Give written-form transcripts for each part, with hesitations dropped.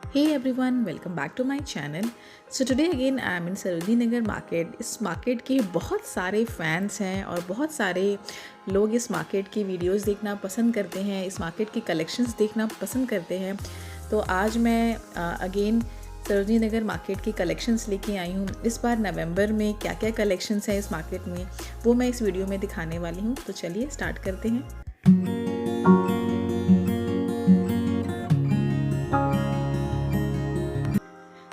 Hey everyone, welcome back to my channel. So today again I am in Sarojini Nagar market. इस market के बहुत सारे fans हैं और बहुत सारे लोग इस मार्केट की वीडियोस देखना पसंद करते हैं, इस मार्केट की कलेक्शंस देखना पसंद करते हैं। तो आज मैं अगेन सरोजनी नगर मार्केट की कलेक्शंस लेके आई हूँ। इस बार नवंबर में क्या क्या कलेक्शंस हैं इस मार्केट में वो मैं इस वीडियो में दिखाने वाली हूँ। तो चलिए स्टार्ट करते हैं।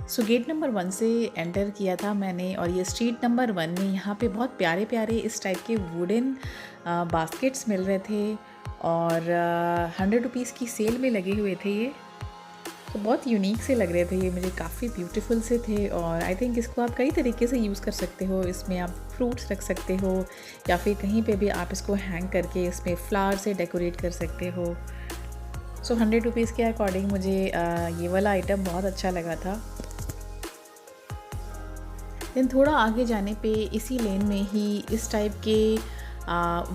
सो गेट नंबर 1 से एंटर किया था मैंने और ये स्ट्रीट नंबर 1 में यहाँ पे बहुत प्यारे प्यारे इस टाइप के वुडन बास्केट्स मिल रहे थे और 100 रुपीज़ की सेल में लगे हुए थे ये। तो बहुत यूनिक से लग रहे थे ये, मुझे काफ़ी ब्यूटीफुल से थे और आई थिंक इसको आप कई तरीके से यूज़ कर सकते हो। इसमें आप फ्रूट्स रख सकते हो या फिर कहीं पे भी आप इसको हैंग करके इसमें फ्लावर से डेकोरेट कर सकते हो। सो 100 रुपीज़ के अकॉर्डिंग मुझे ये वाला आइटम बहुत अच्छा लगा था। देन थोड़ा आगे जाने पे इसी लेन में ही इस टाइप के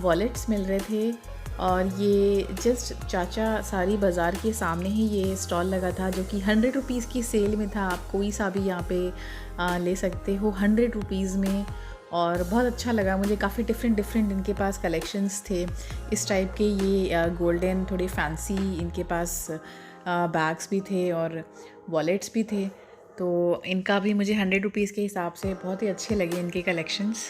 वॉलेट्स मिल रहे थे और ये जस्ट चाचा साड़ी बाज़ार के सामने ही ये स्टॉल लगा था जो कि 100 रुपीज़ की सेल में था। आप कोई सा भी यहाँ पे ले सकते हो 100 रुपीज़ में और बहुत अच्छा लगा मुझे। काफ़ी डिफरेंट इनके पास कलेक्शंस थे इस टाइप के। ये गोल्डन थोड़े फैंसी इनके पास बैग्स भी थे और वॉलेट्स भी थे। तो इनका भी मुझे 100 रुपीज़ के हिसाब से बहुत ही अच्छे लगे इनके कलेक्शंस।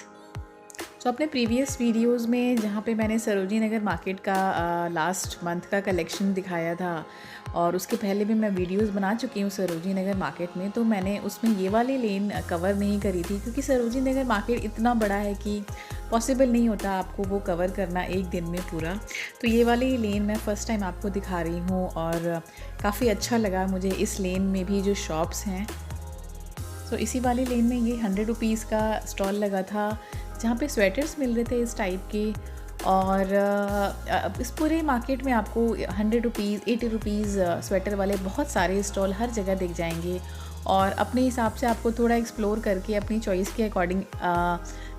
तो अपने प्रीवियस वीडियोस में जहाँ पे मैंने सरोजनी नगर मार्केट का लास्ट मंथ का कलेक्शन दिखाया था और उसके पहले भी मैं वीडियोस बना चुकी हूँ सरोजनी नगर मार्केट में, तो मैंने उसमें ये वाली लेन कवर नहीं करी थी क्योंकि सरोजनी नगर मार्केट इतना बड़ा है कि पॉसिबल नहीं होता आपको वो कवर करना एक दिन में पूरा। तो ये वाली लेन मैं फ़र्स्ट टाइम आपको दिखा रही हूँ और काफ़ी अच्छा लगा मुझे इस लेन में भी जो शॉप्स हैं। तो इसी वाली लेन में ये 100 रुपीज़ का स्टॉल लगा था जहाँ पे स्वेटर्स मिल रहे थे इस टाइप के और इस पूरे मार्केट में आपको 100 रुपीज़ 80 रुपीज़ स्वेटर वाले बहुत सारे स्टॉल हर जगह दिख जाएंगे और अपने हिसाब से आपको थोड़ा एक्सप्लोर करके अपनी चॉइस के अकॉर्डिंग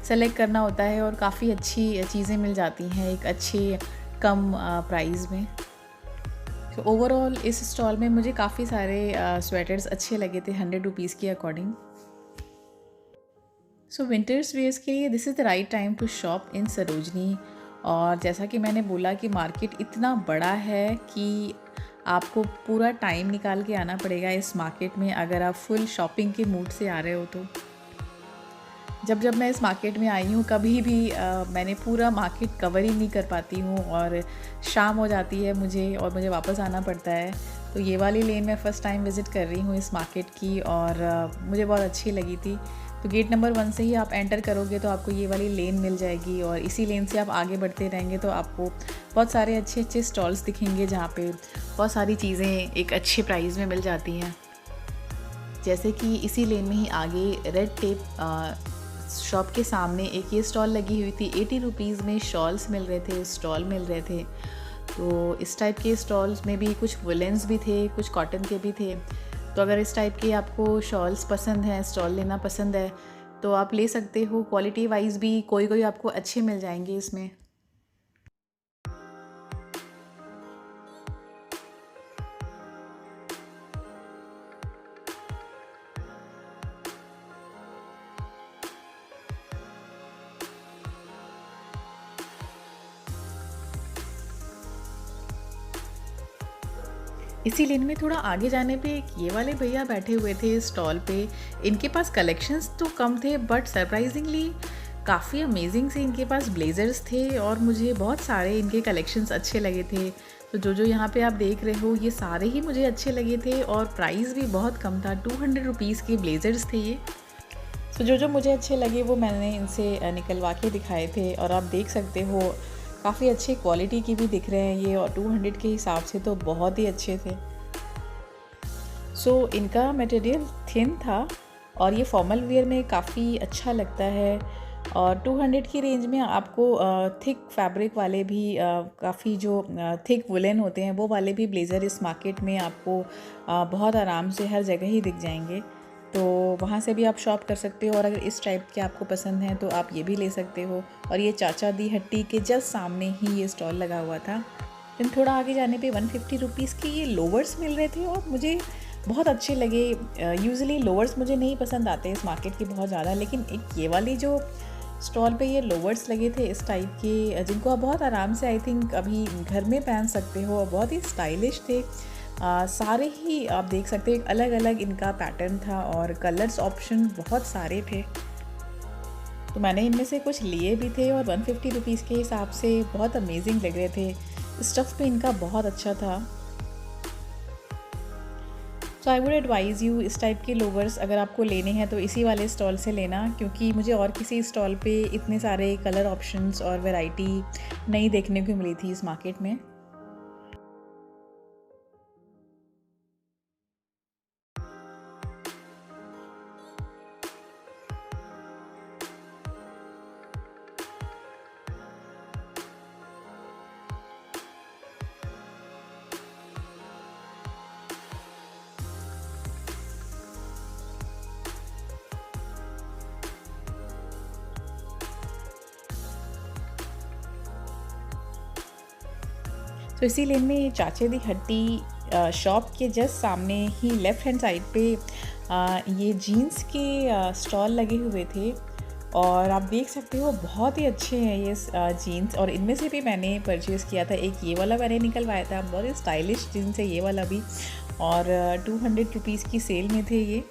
सेलेक्ट करना होता है और काफ़ी अच्छी चीज़ें मिल जाती हैं एक अच्छे कम प्राइस में। तो ओवरऑल इस स्टॉल में मुझे काफ़ी सारे स्वेटर्स अच्छे लगे थे 100 रुपीज़ के अकॉर्डिंग। सो विंटर्स वेयर्स के लिए this is the right time to shop in Sarojini. और जैसा कि मैंने बोला कि मार्केट इतना बड़ा है कि आपको पूरा टाइम निकाल के आना पड़ेगा इस मार्केट में अगर आप फुल शॉपिंग के मूड से आ रहे हो तो। जब जब मैं इस मार्केट में आई हूँ कभी भी मैंने पूरा मार्केट कवर ही नहीं कर पाती हूँ और शाम हो जाती है मुझे और मुझे वापस आना पड़ता है। तो ये वाली लेन मैं फ़र्स्ट टाइम विज़िट कर रही हूँ इस मार्केट की और मुझे बहुत अच्छी लगी थी। तो गेट नंबर 1 से ही आप एंटर करोगे तो आपको ये वाली लेन मिल जाएगी और इसी लेन से आप आगे बढ़ते रहेंगे तो आपको बहुत सारे अच्छे अच्छे स्टॉल्स दिखेंगे जहाँ पे बहुत सारी चीज़ें एक अच्छे प्राइस में मिल जाती हैं। जैसे कि इसी लेन में ही आगे रेड टेप शॉप के सामने एक ये स्टॉल लगी हुई थी। 80 रुपीज़ में शॉल्स मिल रहे थे, स्टॉल मिल रहे थे। तो इस टाइप के स्टॉल्स में भी कुछ वुलेंस भी थे, कुछ कॉटन के भी थे। तो अगर इस टाइप के आपको शॉल्स पसंद हैं, स्टॉल लेना पसंद है तो आप ले सकते हो। क्वालिटी वाइज भी कोई कोई आपको अच्छे मिल जाएंगे इसमें। इसी लेन में थोड़ा आगे जाने पे एक ये वाले भैया बैठे हुए थे स्टॉल पे। इनके पास कलेक्शंस तो कम थे बट सरप्राइजिंगली काफ़ी अमेजिंग से इनके पास ब्लेज़र्स थे और मुझे बहुत सारे इनके कलेक्शंस अच्छे लगे थे। तो जो यहाँ पे आप देख रहे हो ये सारे ही मुझे अच्छे लगे थे और प्राइस भी बहुत कम था। 200 रुपीज़ के ब्लेज़र्स थे ये। तो जो मुझे अच्छे लगे वो मैंने इनसे निकलवा के दिखाए थे और आप देख सकते हो काफ़ी अच्छी क्वालिटी की भी दिख रहे हैं ये और 200 के हिसाब से तो बहुत ही अच्छे थे। सो इनका मटेरियल थिन था और ये फॉर्मल वेयर में काफ़ी अच्छा लगता है और 200 की रेंज में आपको थिक फैब्रिक वाले भी काफ़ी जो थिक वुलन होते हैं वो वाले भी ब्लेज़र इस मार्केट में आपको बहुत आराम से हर जगह ही दिख जाएंगे। तो वहाँ से भी आप शॉप कर सकते हो और अगर इस टाइप के आपको पसंद हैं तो आप ये भी ले सकते हो। और ये चाचा दी हट्टी के जस्ट सामने ही ये स्टॉल लगा हुआ था। फिर थोड़ा आगे जाने पे 150 रुपीज़ के ये लोवर्स मिल रहे थे और मुझे बहुत अच्छे लगे। यूजुअली लोअर्स मुझे नहीं पसंद आते इस मार्केट के बहुत ज़्यादा, लेकिन एक ये वाली जो स्टॉल पे ये लोअर्स लगे थे इस टाइप के, जिनको आप बहुत आराम से आई थिंक अभी घर में पहन सकते हो, और बहुत ही स्टाइलिश थे। सारे ही आप देख सकते हो एक अलग अलग इनका पैटर्न था और कलर्स ऑप्शन बहुत सारे थे। तो मैंने इनमें से कुछ लिए भी थे और 150 रुपीज़ के हिसाब से बहुत अमेजिंग लग रहे थे। स्टफ़ भी इनका बहुत अच्छा था। सो आई वुड एडवाइज़ यू इस टाइप के लोवर्स अगर आपको लेने हैं तो इसी वाले स्टॉल से लेना, क्योंकि मुझे और किसी स्टॉल पे इतने सारे कलर ऑप्शंस और वैरायटी नहीं देखने को मिली थी इस मार्केट में। तो इसी लेन में चाचे दी हट्टी शॉप के जस्ट सामने ही लेफ़्ट हैंड साइड पे ये जीन्स के स्टॉल लगे हुए थे, और आप देख सकते हो बहुत ही अच्छे हैं ये जीन्स। और इनमें से भी मैंने परचेज़ किया था, एक ये वाला मैंने निकलवाया था, बहुत ही स्टाइलिश जीन्स है ये वाला भी, और 200 रुपीज़ की सेल में थे ये।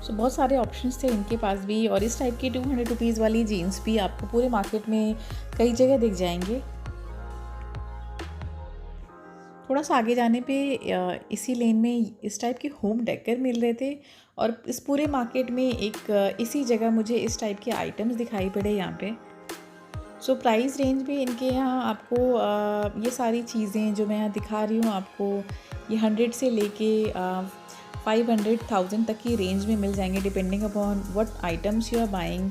सो बहुत सारे ऑप्शंस थे इनके पास भी, और इस टाइप की 200 रुपीज़ वाली जीन्स भी आपको पूरे मार्केट में कई जगह दिख जाएंगे। थोड़ा सा आगे जाने पे इसी लेन में इस टाइप के होम डेकर मिल रहे थे, और इस पूरे मार्केट में एक इसी जगह मुझे इस टाइप के आइटम्स दिखाई पड़े यहाँ पे। सो प्राइस रेंज भी इनके यहाँ आपको ये सारी चीज़ें जो मैं यहाँ दिखा रही हूँ आपको, ये 100 से लेके 500,000 तक की रेंज में मिल जाएंगे, depending upon what items you are buying.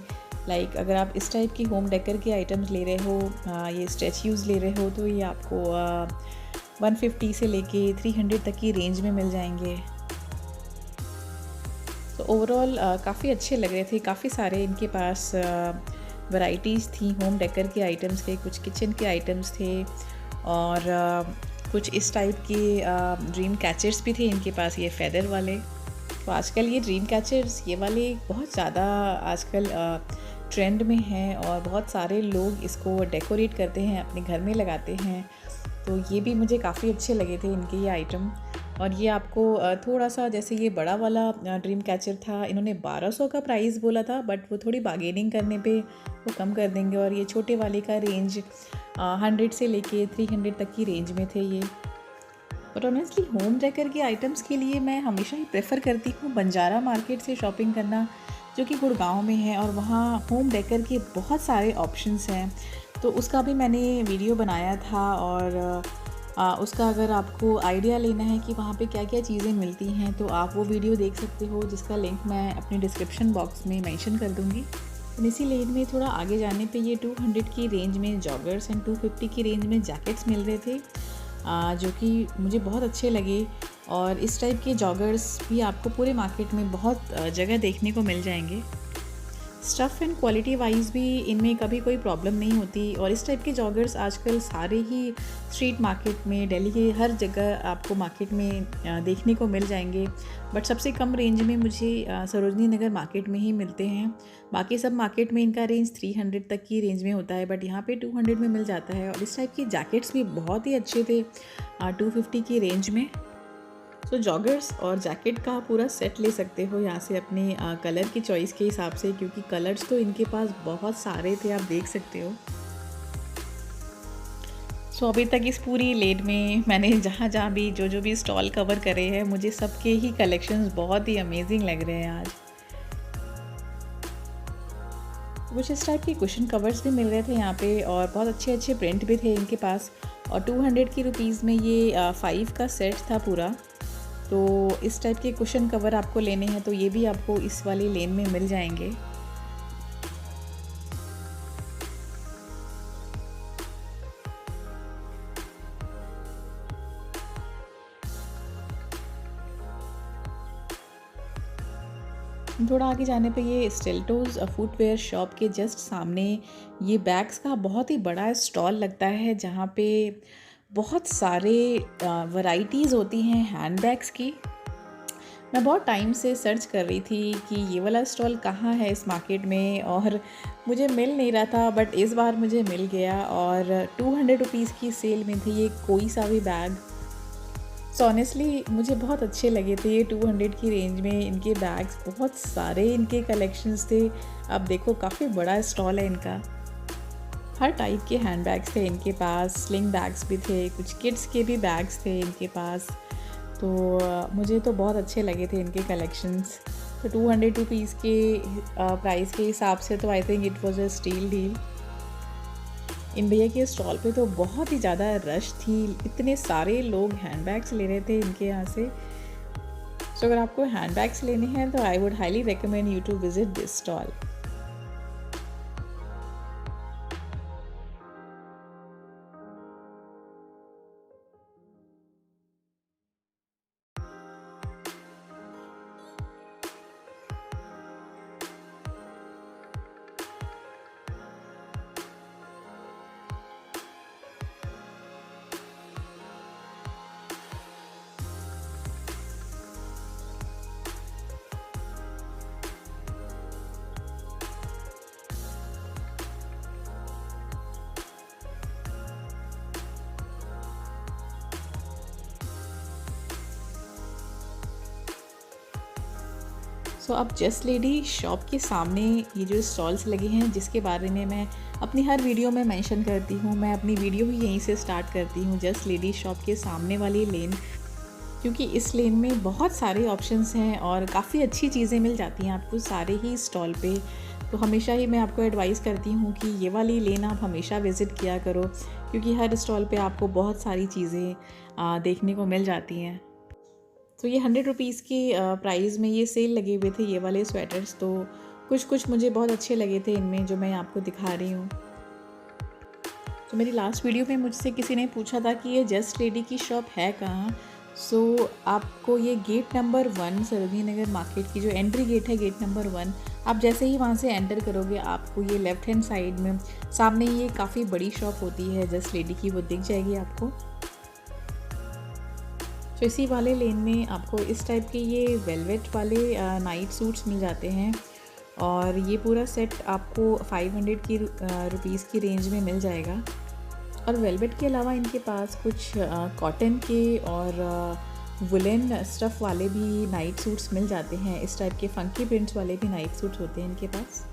Like अगर आप इस टाइप की होम डेकर के आइटम्स ले रहे हो, ये स्टैच्यूज़ ले रहे हो, तो ये आपको 150 से लेके 300 तक की रेंज में मिल जाएंगे। तो ओवरऑल काफ़ी अच्छे लग रहे थे। काफ़ी सारे इनके पास वैराइटीज़ थी होम डेकर के आइटम्स के, कुछ किचन के आइटम्स थे, और कुछ इस टाइप के ड्रीम कैचर्स भी थे इनके पास, ये फेदर वाले। तो आजकल ये ड्रीम कैचर्स ये वाले बहुत ज़्यादा आजकल ट्रेंड में हैं, और बहुत सारे लोग इसको डेकोरेट करते हैं, अपने घर में लगाते हैं। तो ये भी मुझे काफ़ी अच्छे लगे थे इनके ये आइटम। और ये आपको थोड़ा सा, जैसे ये बड़ा वाला ड्रीम कैचर था, इन्होंने 1200 का प्राइस बोला था, बट वो थोड़ी बार्गेनिंग करने पे वो कम कर देंगे। और ये छोटे वाले का रेंज 100 से लेके 300 तक की रेंज में थे ये। बट ऑनेस्टली होम डेकर के आइटम्स के लिए मैं हमेशा ही प्रेफर करती हूँ बंजारा मार्केट से शॉपिंग करना, जो कि गुड़गांव में है, और वहाँ होम डेकर के बहुत सारे ऑप्शंस हैं। तो उसका भी मैंने वीडियो बनाया था, और उसका अगर आपको आइडिया लेना है कि वहाँ पे क्या क्या चीज़ें मिलती हैं, तो आप वो वीडियो देख सकते हो, जिसका लिंक मैं अपने डिस्क्रिप्शन बॉक्स में मेंशन कर दूँगी। इसी लेन में थोड़ा आगे जाने पे ये 200 की रेंज में जॉगर्स एंड 250 की रेंज में जैकेट्स मिल रहे थे, जो कि मुझे बहुत अच्छे लगे। और इस टाइप के जॉगर्स भी आपको पूरे मार्केट में बहुत जगह देखने को मिल जाएंगे। स्टफ़ एंड क्वालिटी वाइज भी इनमें कभी कोई प्रॉब्लम नहीं होती, और इस टाइप के जॉगर्स आजकल सारे ही स्ट्रीट मार्केट में, दिल्ली के हर जगह आपको मार्केट में देखने को मिल जाएंगे। बट सबसे कम रेंज में मुझे सरोजनी नगर मार्केट में ही मिलते हैं। बाकी सब मार्केट में इनका रेंज 300 तक की रेंज में होता है, बट यहाँ पे 200 में मिल जाता है। और इस टाइप की जैकेट्स भी बहुत ही अच्छे थे 250 की रेंज में। तो जॉगर्स और जैकेट का पूरा सेट ले सकते हो यहाँ से अपने कलर की चॉइस के हिसाब से, क्योंकि कलर्स तो इनके पास बहुत सारे थे, आप देख सकते हो। सो अभी तक इस पूरी लेन में मैंने जहाँ जहाँ भी जो भी स्टॉल कवर करे हैं, मुझे सबके ही कलेक्शंस बहुत ही अमेजिंग लग रहे हैं आज। कुछ इस टाइप के कुशन कवर्स भी मिल रहे थे यहाँ पे, और बहुत अच्छे अच्छे प्रिंट भी थे इनके पास। और 200 की रुपीज़ में ये 5 का सेट था पूरा। तो इस टाइप के कुशन कवर आपको लेने हैं तो ये भी आपको इस वाली लेन में मिल जाएंगे। थोड़ा आगे जाने पे ये स्टिल्टोज़ फुटवेयर शॉप के जस्ट सामने ये बैग्स का बहुत ही बड़ा स्टॉल लगता है, जहाँ पे बहुत सारे वैरायटीज़ होती हैं हैंडबैग्स की। मैं बहुत टाइम से सर्च कर रही थी कि ये वाला स्टॉल कहाँ है इस मार्केट में, और मुझे मिल नहीं रहा था, बट इस बार मुझे मिल गया और 200 रुपीज़ की सेल में थी ये कोई सा भी बैग। सो ऑनेस्टली मुझे बहुत अच्छे लगे थे ये 200 की रेंज में इनके बैग्स। बहुत सारे इनके कलेक्शंस थे। अब देखो काफ़ी बड़ा स्टॉल है इनका। हर टाइप के हैंड बैग्स थे इनके पास, स्लिंग बैग्स भी थे, कुछ किड्स के भी बैग्स थे इनके पास। तो मुझे तो बहुत अच्छे लगे थे इनके कलेक्शंस। तो 200 रुपीज़ के प्राइस के हिसाब से तो I think it was a steal deal. इन भैया के स्टॉल पे तो बहुत ही ज़्यादा रश थी, इतने सारे लोग हैंडबैग्स ले रहे थे इनके यहाँ से। सो अगर आपको हैंडबैग्स लेने हैं तो I would highly recommend you to visit this stall. So अब जस्ट लेडी शॉप के सामने ये जो स्टॉल्स लगे हैं, जिसके बारे में मैं अपनी हर वीडियो में मेंशन करती हूँ, मैं अपनी वीडियो ही यहीं से स्टार्ट करती हूँ, जस्ट लेडी शॉप के सामने वाली लेन, क्योंकि इस लेन में बहुत सारे ऑप्शंस हैं और काफ़ी अच्छी चीज़ें मिल जाती हैं आपको सारे ही स्टॉल पे। तो हमेशा ही मैं आपको एडवाइस करती हूँ कि ये वाली लेन आप हमेशा विज़िट किया करो, क्योंकि हर स्टॉल पे आपको बहुत सारी चीज़ें देखने को मिल जाती हैं। तो ये 100 रुपीज़ की प्राइस में ये सेल लगे हुए थे ये वाले स्वेटर्स। तो कुछ कुछ मुझे बहुत अच्छे लगे थे इनमें, जो मैं आपको दिखा रही हूँ। तो मेरी लास्ट वीडियो में मुझसे किसी ने पूछा था कि ये जस्ट लेडी की शॉप है कहाँ। सो आपको ये gate number 1 Sarojini Nagar market की जो एंट्री गेट है, गेट नंबर 1, आप जैसे ही वहाँ से एंटर करोगे आपको ये लेफ़्ट हैंड साइड में सामने ये काफ़ी बड़ी शॉप होती है जस्ट लेडी की, वो दिख जाएगी आपको। तो इसी वाले लेन में आपको इस टाइप के ये वेलवेट वाले नाइट सूट्स मिल जाते हैं, और ये पूरा सेट आपको 500 की रुपीज़ की रेंज में मिल जाएगा। और वेलवेट के अलावा इनके पास कुछ कॉटन के और वुलन स्टफ़ वाले भी नाइट सूट्स मिल जाते हैं। इस टाइप के फंकी प्रिंट्स वाले भी नाइट सूट्स होते हैं इनके पास।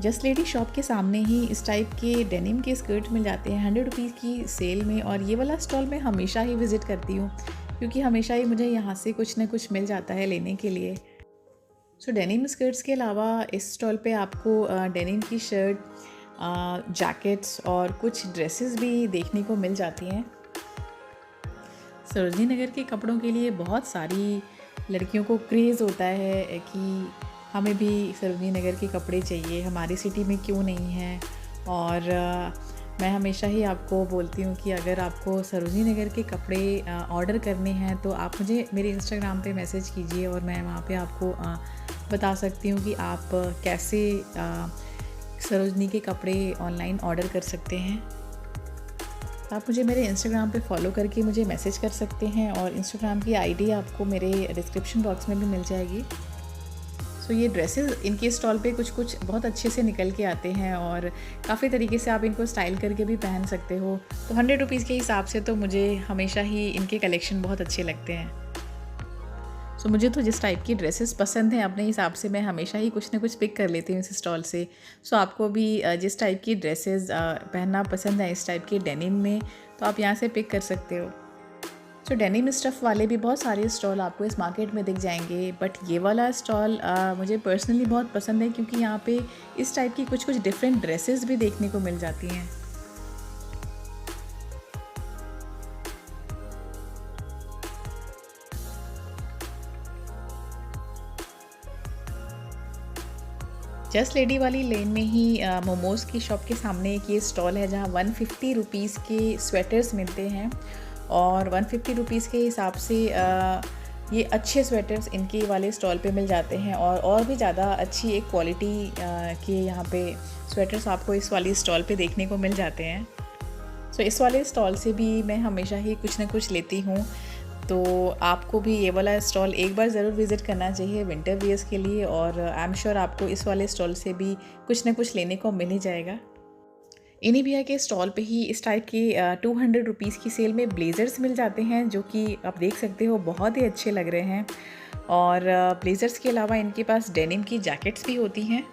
जस्ट लेडी शॉप के सामने ही इस टाइप के डेनिम के स्कर्ट मिल जाते हैं 100 रुपीज़ की सेल में, और ये वाला स्टॉल मैं हमेशा ही विज़िट करती हूँ, क्योंकि हमेशा ही मुझे यहाँ से कुछ ना कुछ मिल जाता है लेने के लिए। सो डेनिम स्कर्ट्स के अलावा इस स्टॉल पे आपको डेनिम की शर्ट, जैकेट्स और कुछ ड्रेसेस भी देखने को मिल जाती हैं। सरोजनी नगर के कपड़ों के लिए बहुत सारी लड़कियों को क्रेज़ होता है कि हमें भी सरोजनी नगर के कपड़े चाहिए, हमारी सिटी में क्यों नहीं है। और मैं हमेशा ही आपको बोलती हूँ कि अगर आपको सरोजनी नगर के कपड़े ऑर्डर करने हैं तो आप मुझे मेरे इंस्टाग्राम पे मैसेज कीजिए, और मैं वहाँ पे आपको बता सकती हूँ कि आप कैसे सरोजनी के कपड़े ऑनलाइन ऑर्डर कर सकते हैं। आप मुझे मेरे इंस्टाग्राम पे फॉलो करके मुझे मैसेज कर सकते हैं, और इंस्टाग्राम की आईडी आपको मेरे डिस्क्रिप्शन बॉक्स में भी मिल जाएगी। सो ये ड्रेसेस इनके स्टॉल पे कुछ कुछ बहुत अच्छे से निकल के आते हैं, और काफ़ी तरीके से आप इनको स्टाइल करके भी पहन सकते हो। तो 100 रुपीज़ के हिसाब से तो मुझे हमेशा ही इनके कलेक्शन बहुत अच्छे लगते हैं। सो मुझे तो जिस टाइप की ड्रेसेस पसंद हैं अपने हिसाब से मैं हमेशा ही कुछ ना कुछ पिक कर लेती हूँ इस स्टॉल से। सो आपको भी जिस टाइप की ड्रेसेस पहनना पसंद है इस टाइप के डेनिम में, तो आप यहाँ से पिक कर सकते हो। सो डेनिम स्टफ़ वाले भी बहुत सारे स्टॉल आपको इस मार्केट में दिख जाएंगे, बट ये वाला स्टॉल मुझे पर्सनली बहुत पसंद है, क्योंकि यहाँ पे इस टाइप की कुछ कुछ डिफरेंट ड्रेसेस भी देखने को मिल जाती हैं। जस्ट लेडी वाली लेन में ही मोमोज़ की शॉप के सामने एक ये स्टॉल है, जहाँ 150 रुपीज़ के स्वेटर्स मिलते हैं, और 150 रुपीज़ के हिसाब से ये अच्छे स्वेटर्स इनके वाले स्टॉल पे मिल जाते हैं, और भी ज़्यादा अच्छी एक क्वालिटी के यहाँ पे स्वेटर्स आपको इस वाली स्टॉल पे देखने को मिल जाते हैं। सो इस वाले स्टॉल से भी मैं हमेशा ही कुछ ना कुछ लेती हूँ, तो आपको भी ये वाला स्टॉल एक बार ज़रूर विज़िट करना चाहिए विंटर वियर्स के लिए, और आई एम श्योर आपको इस वाले स्टॉल से भी कुछ ना कुछ लेने को मिल ही जाएगा। इन्हीं भैया के स्टॉल पे ही इस टाइप की 200 रुपीज़ की सेल में ब्लेज़र्स मिल जाते हैं, जो कि आप देख सकते हो बहुत ही अच्छे लग रहे हैं। और ब्लेज़र्स के अलावा इनके पास डेनिम की जैकेट्स भी होती हैं।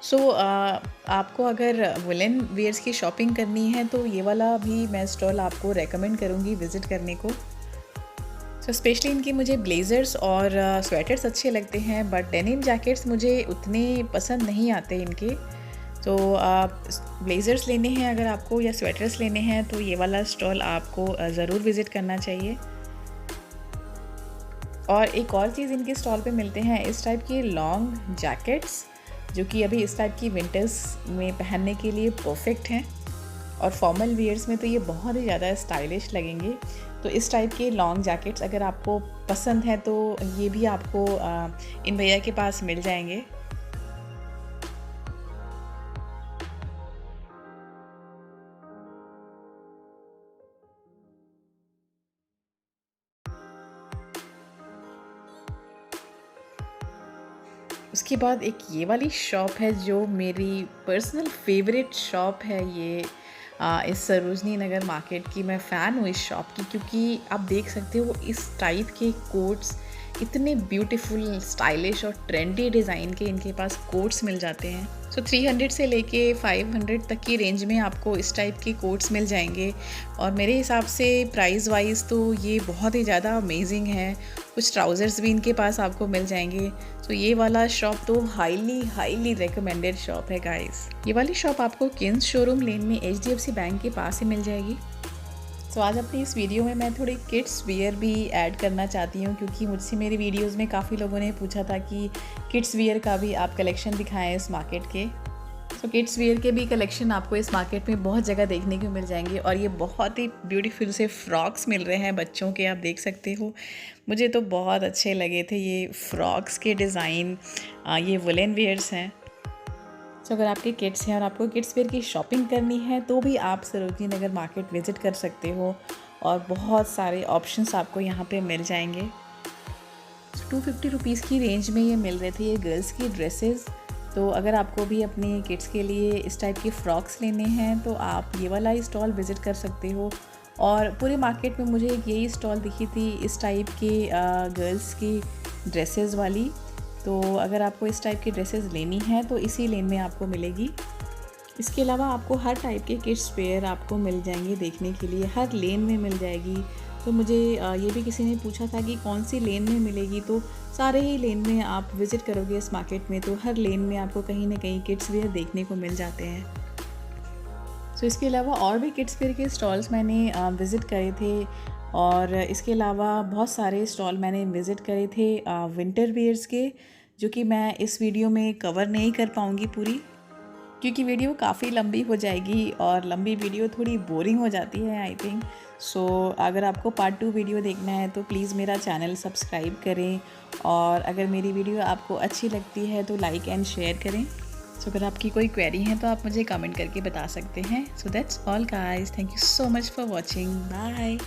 सो आपको अगर वुलन वेयर्स की शॉपिंग करनी है तो ये वाला भी मैं स्टॉल आपको रेकमेंड करूँगी विज़िट करने को। सो स्पेशली इनके मुझे ब्लेज़र्स और स्वेटर्स अच्छे लगते हैं, बट डेनिम जैकेट्स मुझे उतने पसंद नहीं आते इनके। तो आप ब्लेज़र्स लेने हैं अगर आपको या स्वेटर्स लेने हैं तो ये वाला स्टॉल आपको ज़रूर विज़िट करना चाहिए। और एक और चीज़ इनके स्टॉल पे मिलते हैं इस टाइप के लॉन्ग जैकेट्स, जो कि अभी इस टाइप की विंटर्स में पहनने के लिए परफेक्ट हैं, और फॉर्मल वियर्स में तो ये बहुत ही ज़्यादा स्टाइलिश लगेंगे। तो इस टाइप के लॉन्ग जैकेट्स अगर आपको पसंद है तो ये भी आपको इन भैया के पास मिल जाएंगे। उसके बाद एक ये वाली शॉप है जो मेरी पर्सनल फेवरेट शॉप है। ये इस सरोजनी नगर मार्केट की मैं फ़ैन हूँ इस शॉप की, क्योंकि आप देख सकते हो इस टाइप के कोट्स इतने ब्यूटीफुल, स्टाइलिश और ट्रेंडी डिज़ाइन के इनके पास कोट्स मिल जाते हैं। सो 300 से लेके 500 तक की रेंज में आपको इस टाइप के कोट्स मिल जाएंगे, और मेरे हिसाब से प्राइस वाइज तो ये बहुत ही ज़्यादा अमेजिंग है। कुछ ट्राउज़र्स भी इनके पास आपको मिल जाएंगे। सो ये वाला शॉप तो हाईली रिकमेंडेड शॉप है गाइस। ये वाली शॉप आपको किंग्स शोरूम लेन में HDFC बैंक के पास ही मिल जाएगी। तो आज अपनी इस वीडियो में मैं थोड़ी किड्स वियर भी ऐड करना चाहती हूँ, क्योंकि मुझसे मेरी वीडियोस में काफ़ी लोगों ने पूछा था कि किड्स वियर का भी आप कलेक्शन दिखाएं इस मार्केट के। तो किड्स वियर के भी कलेक्शन आपको इस मार्केट में बहुत जगह देखने को मिल जाएंगे, और ये बहुत ही ब्यूटीफुल से फ्रॉक्स मिल रहे हैं बच्चों के, आप देख सकते हो। मुझे तो बहुत अच्छे लगे थे ये फ्रॉक्स के डिज़ाइन। ये वुलन वेयर्स हैं। तो अगर आपके किड्स हैं और आपको किड्स वेयर की शॉपिंग करनी है तो भी आप सरोजनी नगर मार्केट विज़िट कर सकते हो, और बहुत सारे ऑप्शंस आपको यहाँ पे मिल जाएंगे। 250 रुपीज़ की रेंज में ये मिल रहे थे ये गर्ल्स की ड्रेसेस। तो अगर आपको भी अपने किड्स के लिए इस टाइप की फ़्रॉक्स लेने हैं तो आप ये वाला स्टॉल विज़िट कर सकते हो। और पूरे मार्केट में मुझे एक यही स्टॉल दिखी थी इस टाइप की गर्ल्स की ड्रेसेस वाली। तो अगर आपको इस टाइप की ड्रेसेस लेनी है तो इसी लेन में आपको मिलेगी। इसके अलावा आपको हर टाइप के किड्स वेयर आपको मिल जाएंगे देखने के लिए, हर लेन में मिल जाएगी। तो मुझे ये भी किसी ने पूछा था कि कौन सी लेन में मिलेगी, तो सारे ही लेन में आप विज़िट करोगे इस मार्केट में तो हर लेन में आपको कहीं ना कहीं किड्स वेयर देखने को मिल जाते हैं। तो इसके अलावा और भी किड्स वेयर के स्टॉल्स मैंने विज़िट करे थे, और इसके अलावा बहुत सारे स्टॉल मैंने विज़िट करे थे विंटर वेयर्स के, जो कि मैं इस वीडियो में कवर नहीं कर पाऊँगी पूरी, क्योंकि वीडियो काफ़ी लंबी हो जाएगी और लंबी वीडियो थोड़ी बोरिंग हो जाती है आई थिंक। सो अगर आपको पार्ट 2 वीडियो देखना है तो प्लीज़ मेरा चैनल सब्सक्राइब करें, और अगर मेरी वीडियो आपको अच्छी लगती है तो लाइक एंड शेयर करें। सो अगर आपकी कोई क्वेरी है तो आप मुझे कमेंट करके बता सकते हैं। So that's all guys, thank you so much for watching, bye.